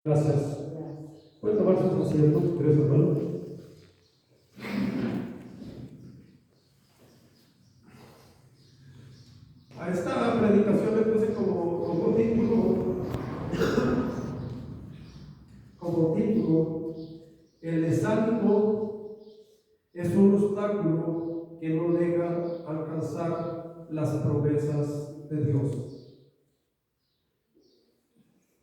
Gracias. Pueden tomar sus asientos, queridos hermanos. A esta predicación le puse como título, el desánimo es un obstáculo que no deja alcanzar las promesas de Dios.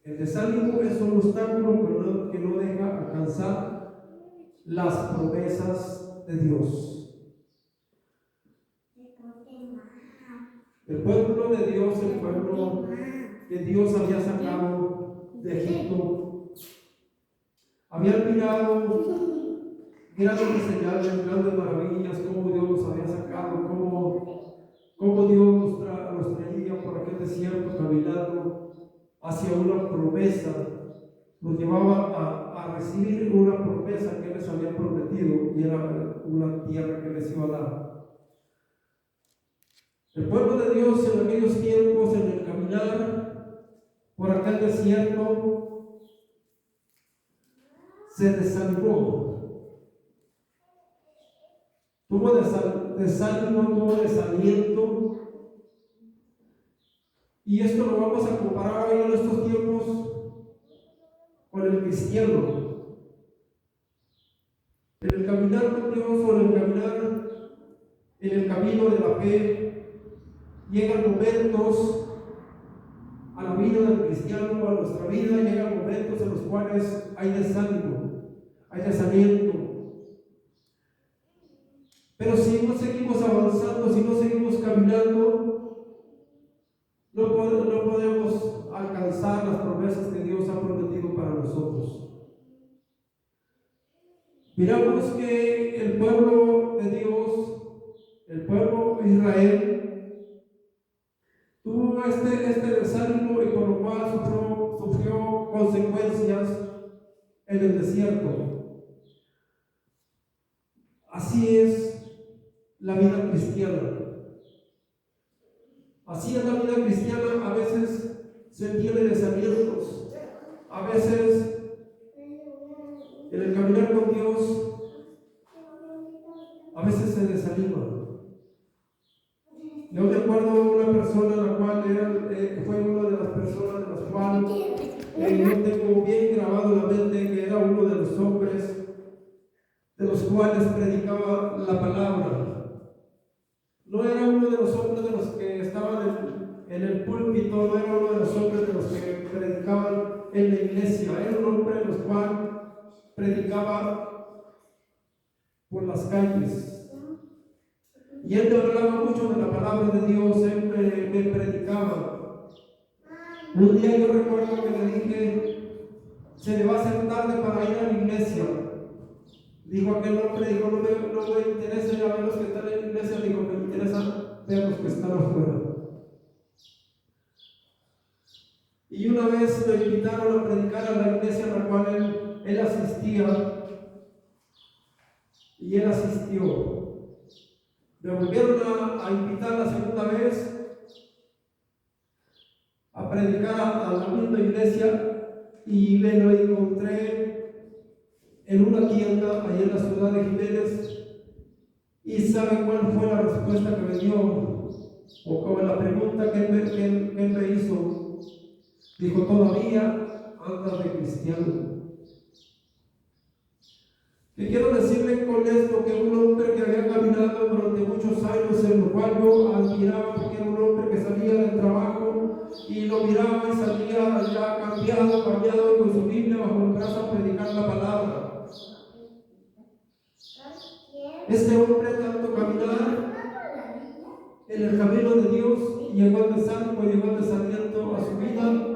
El desánimo es un obstáculo que no deja alcanzar las promesas de Dios. El pueblo de Dios, el pueblo que Dios había sacado de Egipto, habían mirado grandes señales, grandes maravillas, cómo Dios los había sacado, cómo Dios los traía por aquel desierto caminando hacia una promesa, los llevaba a recibir una promesa que les había prometido, y era una tierra que les iba a dar. El pueblo de Dios en aquellos tiempos, en el caminar por aquel desierto, se desanimó, tuvo desánimo, tuvo desaliento. Y esto lo vamos a comparar hoy en estos tiempos con el cristiano. En el caminar con Dios o en el caminar en el camino de la fe, llegan momentos a la vida del cristiano, a nuestra vida, llegan momentos en los cuales hay desánimo, hay desaliento. Pero si no seguimos avanzando, si no seguimos caminando, no podemos alcanzar las promesas que Dios ha prometido para nosotros. Miramos que el pueblo de Dios, el pueblo de Israel, tuvo este desánimo, y por lo cual sufrió consecuencias en el desierto. Así es la vida cristiana. Así es la vida cristiana. A veces se tiene desalientos, a veces en el caminar con Dios, a veces se desanima. Yo recuerdo una persona la cual fue una de las personas de las cuales yo tengo bien grabado en la mente, que era uno de los hombres de los cuales predicaba la palabra. No era uno de los hombres de los que estaban en el púlpito, no era uno de los hombres de los que predicaban en la iglesia, era un hombre de los cuales predicaba por las calles. Y él me hablaba mucho de la palabra de Dios, él me predicaba. Un día yo recuerdo que le dije: se le va a hacer tarde para ir a la iglesia. Dijo aquel hombre, dijo: no me interesa ir a ver los que están en la iglesia, dijo: me interesa ver los que están afuera. Y una vez lo invitaron a predicar a la iglesia a la cual él asistía, y él asistió. Me volvieron a invitar la segunda vez a predicar a la misma iglesia, y me lo encontré en una tienda allá en la ciudad de Jiménez. ¿Y sabe cuál fue la respuesta que me dio? O como la pregunta que él me hizo. Dijo: todavía andas de cristiano. ¿Qué quiero decirle con esto? Que un hombre que había caminado durante muchos años, en lo cual yo admiraba, porque era un hombre que salía del trabajo y lo miraba y salía ya cambiado, con su Biblia bajo el brazo a predicar la palabra. Este hombre, tanto caminar en el camino de Dios, llegó al desánimo, llegó al desaliento a su vida.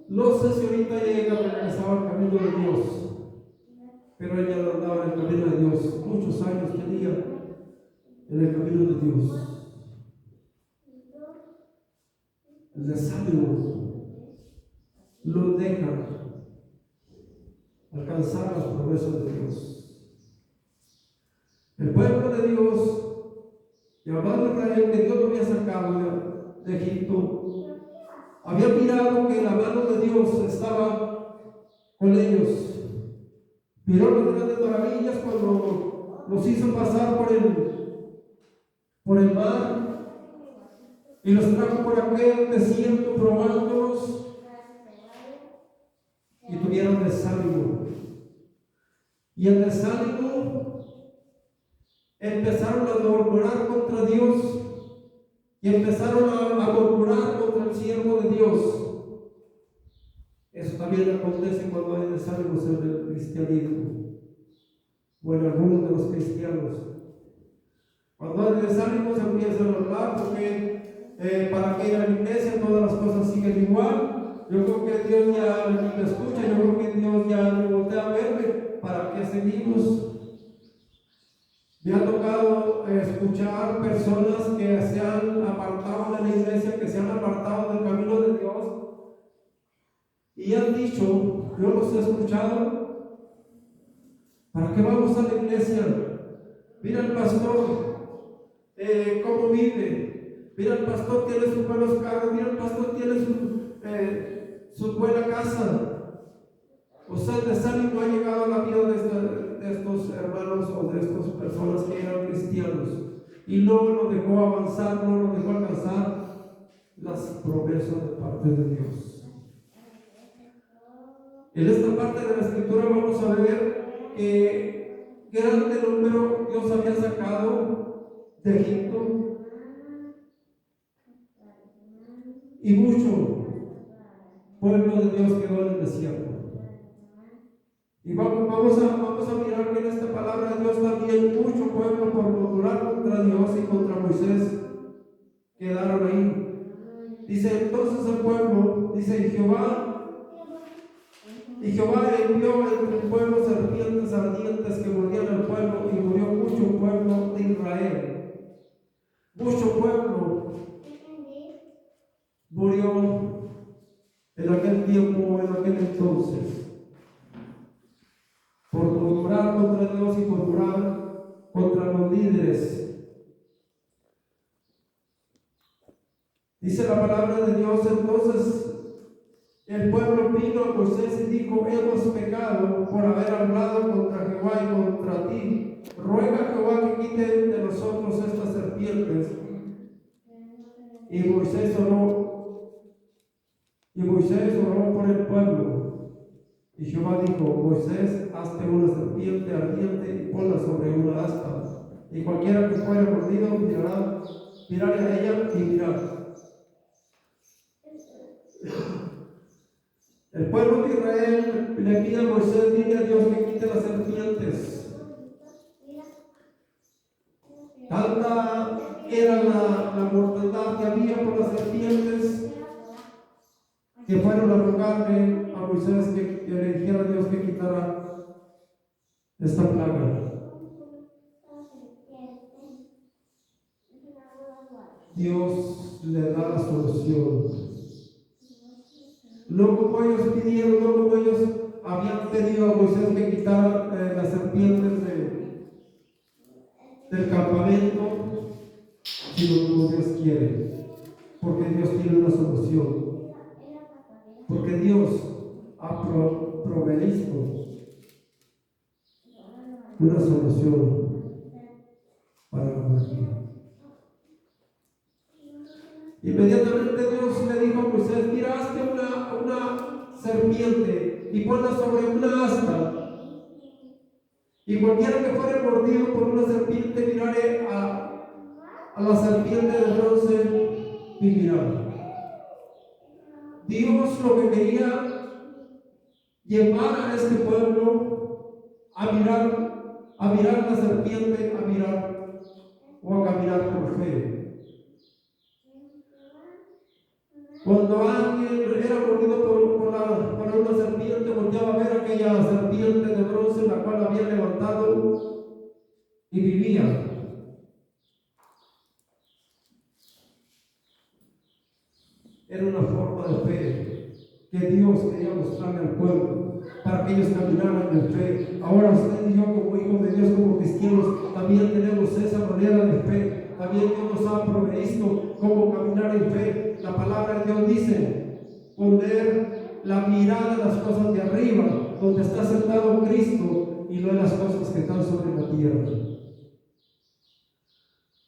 No sé si ahorita llega a regresar al camino de Dios, pero ella no andaba en el camino de Dios. Muchos años tenía en el camino de Dios. El desánimo lo deja alcanzar las promesas de Dios. El pueblo de Dios, llamado Israel, que Dios lo había sacado de Egipto, había mirado que la mano de Dios estaba con ellos. Vieron las grandes maravillas cuando los hizo pasar por el mar y los trajo por aquel desierto probándolos y tuvieron desánimo. Y el desánimo empezaron a murmurar contra Dios y empezaron a murmurar contra el siervo de Dios. Eso también acontece cuando hay desánimos en el cristianismo o en algunos de los cristianos. Cuando hay desánimos empiezan a hablar porque para que ir a la iglesia todas las cosas siguen igual. Yo creo que Dios ya me escucha, yo creo que Dios ya me voltea a verme. ¿Para qué seguimos? Me ha tocado escuchar personas que se han apartado de la iglesia, que se han apartado del camino de Dios y han dicho, yo los he escuchado, ¿para qué vamos a la iglesia? Mira el pastor, cómo vive. Mira el pastor tiene sus buenos carros, mira el pastor tiene su buena casa. O sea, el desánimo ha llegado a la vida de estos hermanos o de estas personas que eran cristianos y no lo dejó avanzar, no lo dejó alcanzar las promesas de parte de Dios. En esta parte de la escritura vamos a ver que grande número Dios había sacado de Egipto y mucho pueblo de Dios quedó en el desierto. Y vamos a mirar que en esta palabra de Dios también mucho pueblo por murmurar contra Dios y contra Moisés quedaron ahí. Dice entonces el pueblo, dice y Jehová envió entre el pueblo serpientes ardientes que mordían al pueblo y murió mucho pueblo de Israel. Mucho pueblo murió en aquel tiempo, en aquel entonces, por murmurar contra Dios y por murmurar contra los líderes. Dice la palabra de Dios, entonces el pueblo vino a Moisés y dijo, hemos pecado por haber hablado contra Jehová y contra ti. Ruega a Jehová que quite de nosotros estas serpientes. Y Moisés oró por el pueblo. Y Jehová dijo, Moisés, hazte una serpiente ardiente y ponla sobre una asta. Y cualquiera que fuera mordido mirará a ella y mirará. El pueblo de Israel le pide a Moisés, dile a Dios que quite las serpientes. Tanta era la mortandad que había por las serpientes que fueron a rogarle a Moisés que le dijera a Dios que quitara esta plaga. Dios le da la solución. No como ellos pidieron, no como ellos habían pedido a Moisés que quitara las serpientes del campamento, sino como Dios quiere, porque Dios tiene una solución, porque Dios ha provisto una solución para la muerte. Inmediatamente Dios le dijo a Moisés, mira, hazte una serpiente y ponla sobre una asta, y cualquiera que fuere mordido por una serpiente mirare a la serpiente de bronce vivirá. Dios lo que quería llevar a este pueblo a mirar la serpiente, o a caminar por fe. Cuando alguien era mordido por una serpiente, volteaba a ver aquella serpiente de bronce la cual había levantado y vivía. Era una forma de fe que Dios quería mostrarle al pueblo para que ellos caminaran en fe. Ahora usted y yo, como hijos de Dios, como cristianos, también tenemos esa manera de fe. También Dios nos ha provisto cómo caminar en fe. La palabra de Dios dice, poner la mirada de las cosas de arriba, donde está sentado Cristo, y no en las cosas que están sobre la tierra.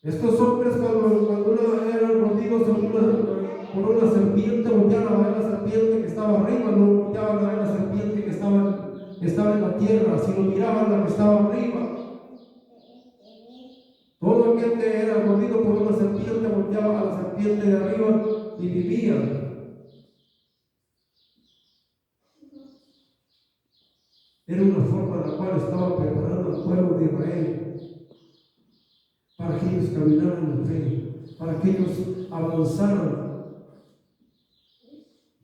Estos hombres, cuando eran mordidos por una serpiente, volteaban a ver la serpiente que estaba arriba, no volteaban a ver la serpiente que estaba en la tierra, sino miraban a la que estaba arriba. Todo aquel que era mordido por una serpiente volteaba a la serpiente de arriba y vivía. Era una forma en la cual estaba preparando al pueblo de Israel para que ellos caminaran en fe, para que ellos avanzaran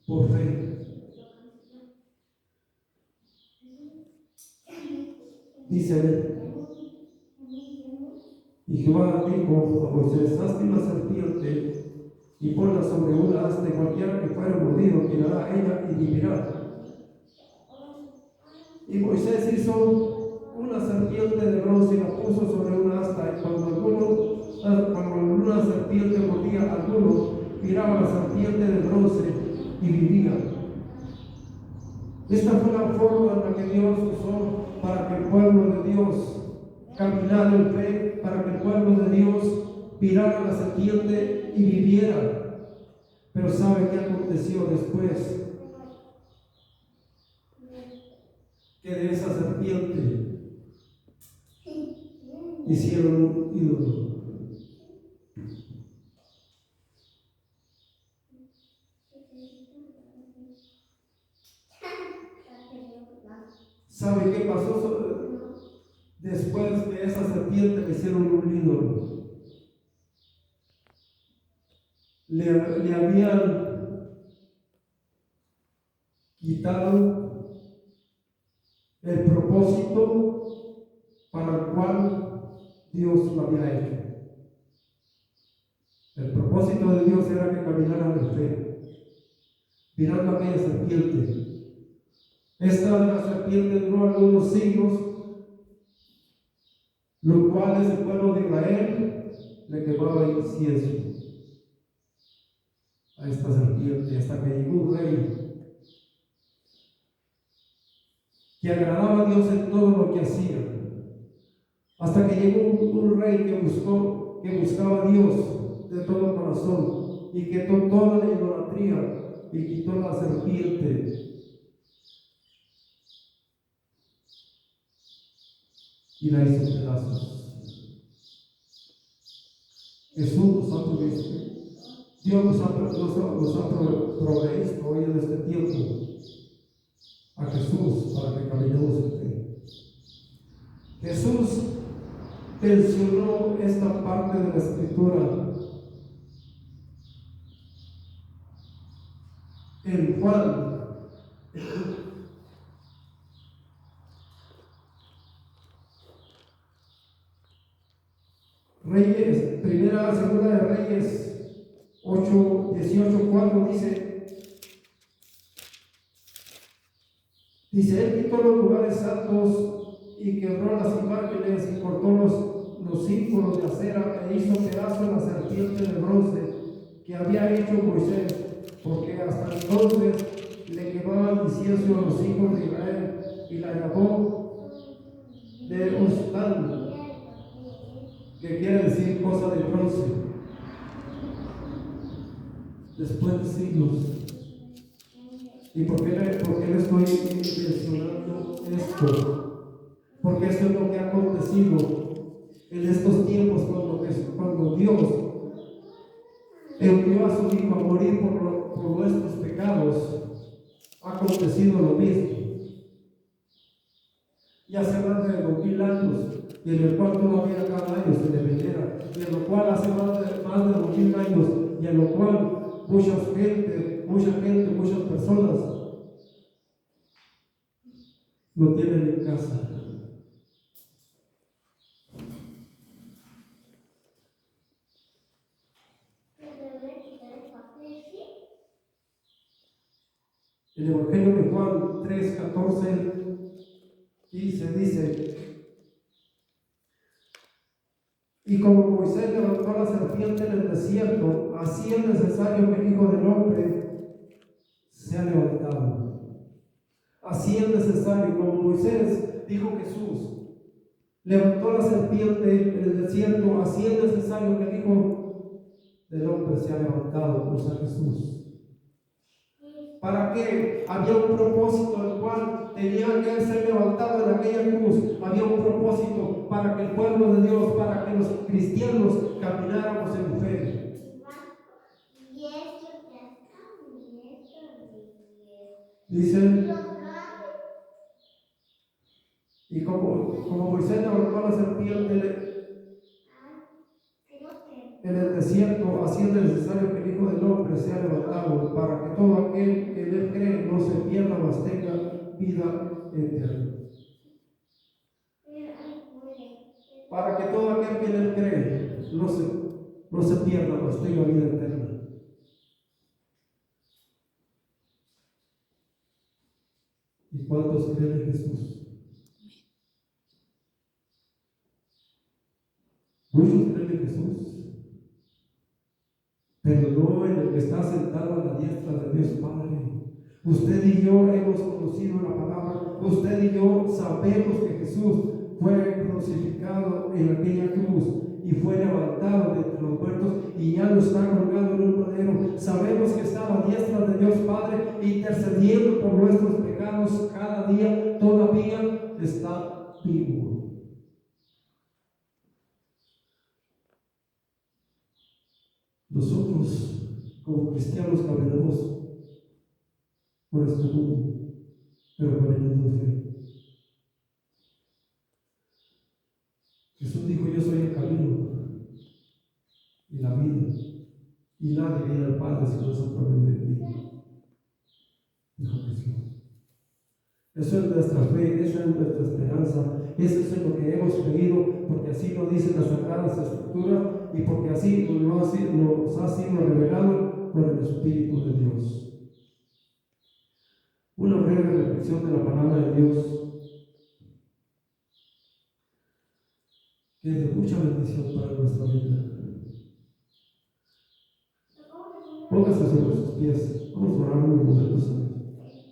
por fe. Dice él, y Jehová dijo a Moisés: hazte una serpiente y ponla sobre una asta, y cualquiera que fuera mordido mirará a ella y vivirá. Y Moisés hizo una serpiente de bronce y la puso sobre una asta, y cuando una serpiente mordía a alguno, miraba la serpiente de bronce y vivía. Esta fue la forma en la que Dios usó para que el pueblo de Dios caminara en fe, para que el pueblo de Dios mirara la serpiente y viviera. Pero ¿sabe qué aconteció después? Que de esa serpiente hicieron un ídolo. ¿Sabe qué pasó después de esa serpiente? Le hicieron un ídolo. Le habían quitado el propósito para el cual Dios lo había hecho. El propósito de Dios era que caminaran en fe, mirando a aquella serpiente. Esta de la serpiente duró algunos siglos, los cuales el pueblo de Israel le quemaba incienso a esta serpiente, hasta que llegó un rey que agradaba a Dios en todo lo que hacía, hasta que llegó un rey que buscaba a Dios de todo corazón y quitó toda la idolatría y quitó la serpiente y la hizo pedazos. Jesús nos ha provisto, Dios nos ha provisto hoy en este tiempo a Jesús para que caminemos en fe. Jesús mencionó esta parte de la Escritura en Juan Reyes, segunda de Reyes 8, 18, 4 dice, él quitó los lugares santos y quebró las imágenes y cortó los símbolos de acera e hizo pedazos la serpiente de bronce que había hecho Moisés, porque hasta entonces le quemaban incienso a los hijos de Israel, y la llamó de Ostán, que quiere decir cosa de bronce. Después de siglos. ¿Y por qué le estoy mencionando esto? Porque esto es lo que ha acontecido en estos tiempos cuando Dios envió a su Hijo a morir por nuestros pecados. Ha acontecido lo mismo. Y hace más de 2000 años, y en el cual todavía cada año se le venera, y en lo cual hace más de 2000 años, y en lo cual mucha gente, muchas personas lo tienen en casa. El Evangelio de Juan 3, 14, 15 dice, y como Moisés levantó la serpiente en el desierto, así es necesario que el Hijo del Hombre se ha levantado. Así es necesario, como Moisés dijo Jesús, levantó la serpiente en el desierto, así es necesario que el Hijo del Hombre se ha levantado, o sea Jesús. ¿Para qué? Había un propósito el cual tenía que ser levantado en aquella cruz. Había un propósito para que el pueblo de Dios, para que los cristianos camináramos en fe. Dicen, y como Moisés levantó la serpiente en el desierto, así es necesario que el Hijo del Hombre sea levantado, para que todo aquel que en él cree no se pierda, mas tenga vida eterna. Para que todo aquel que en él cree no se pierda, mas tenga vida eterna. ¿Y cuántos creen en Jesús? Muchos creen en Jesús, pero no en el que está sentado a la diestra de Dios Padre. Usted y yo hemos conocido la palabra, usted y yo sabemos que Jesús fue crucificado en aquella cruz y fue levantado de entre los muertos y ya no está colgado en un madero. Sabemos que está a la diestra de Dios Padre intercediendo por nuestros pecados cada día, todavía está vivo. Nosotros, como cristianos, caminamos por este mundo, pero caminamos de fe. Jesús dijo: yo soy el camino y la vida, y nadie viene al Padre si no es a través de mí. Dijo Jesús. Eso es nuestra fe, esa es nuestra esperanza, eso es lo que hemos creído, porque así lo dicen las Sagradas Escrituras y porque así nos ha sido revelado por el Espíritu de Dios. Una breve reflexión de la palabra de Dios, que es de mucha bendición para nuestra vida. Póngase sobre sus pies, vamos a orar unos momentos.